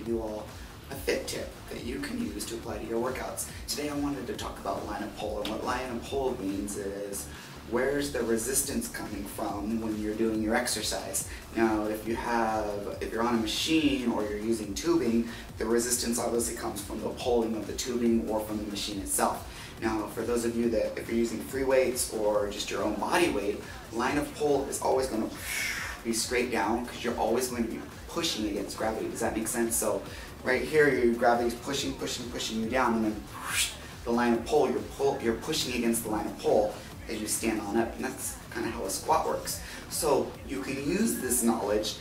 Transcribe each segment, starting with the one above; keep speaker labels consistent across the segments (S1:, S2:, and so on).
S1: give you all a fit tip that you can use to apply to your workouts. Today I wanted to talk about line of pull, and what line of pull means is where's the resistance coming from when you're doing your exercise. Now if you're on a machine or you're using tubing, the resistance obviously comes from the pulling of the tubing or from the machine itself. Now for those of you that if you're using free weights or just your own body weight, line of pull is always going to be straight down because you're always going to be pushing against gravity. Does that make sense? So right here, your gravity is pushing you down, and then the line of pull, you're pushing against the line of pull as you stand on up, and that's kind of how a squat works. So you can use this knowledge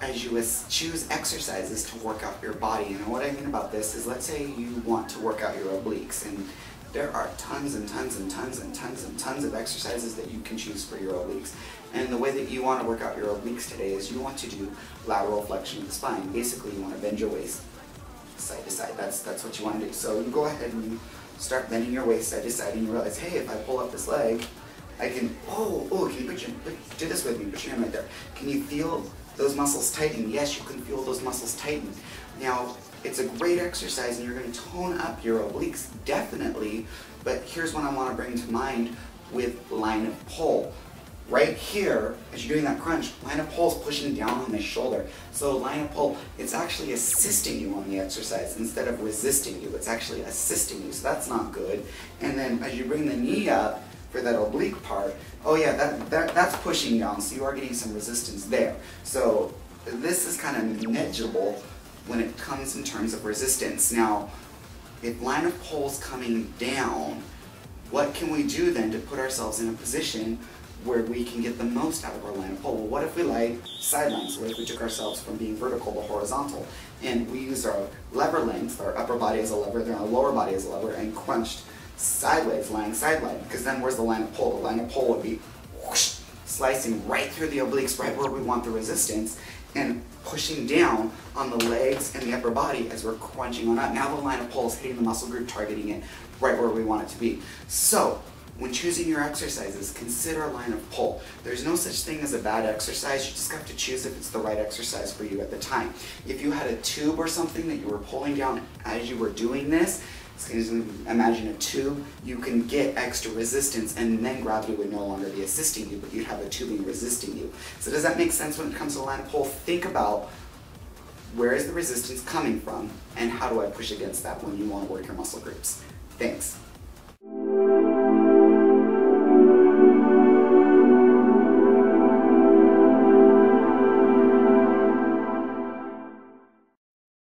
S1: as you choose exercises to work out your body. And what I mean about this is, let's say you want to work out your obliques, and there are tons and tons and tons and tons and tons of exercises that you can choose for your obliques. And the way that you want to work out your obliques today is you want to do lateral flexion of the spine. Basically, you want to bend your waist side to side. That's what you want to do. So you go ahead and you start bending your waist side to side, and you realize, hey, if I pull up this leg, I can, can you do this with me, put your hand right there. Can you feel those muscles tighten? Yes, you can feel those muscles tighten. Now, it's a great exercise and you're going to tone up your obliques, definitely, but here's what I want to bring to mind with line of pull. Right here, as you're doing that crunch, line of pull is pushing down on the shoulder. So line of pull, it's actually assisting you on the exercise instead of resisting you. It's actually assisting you, so that's not good. And then as you bring the knee up for that oblique part, that's pushing down, so you are getting some resistance there. So this is kind of negligible when it comes in terms of resistance. Now, if line of pull is coming down, what can we do then to put ourselves in a position where we can get the most out of our line of pull? Well, what if we lie sidelines? What if we took ourselves from being vertical to horizontal, and we used our lever length, our upper body as a lever, then our lower body as a lever, and crunched sideways, lying sideline? Because then where's the line of pull? The line of pull would be whoosh, slicing right through the obliques, right where we want the resistance, and pushing down on the legs and the upper body as we're crunching on up. Now the line of pull is hitting the muscle group, targeting it right where we want it to be. So when choosing your exercises, consider a line of pull. There's no such thing as a bad exercise. You just have to choose if it's the right exercise for you at the time. If you had a tube or something that you were pulling down as you were doing this, imagine a tube, you can get extra resistance, and then gravity would no longer be assisting you, but you'd have a tubing resisting you. So does that make sense when it comes to line of pull? Think about where is the resistance coming from, and how do I push against that when you want to work your muscle groups. Thanks.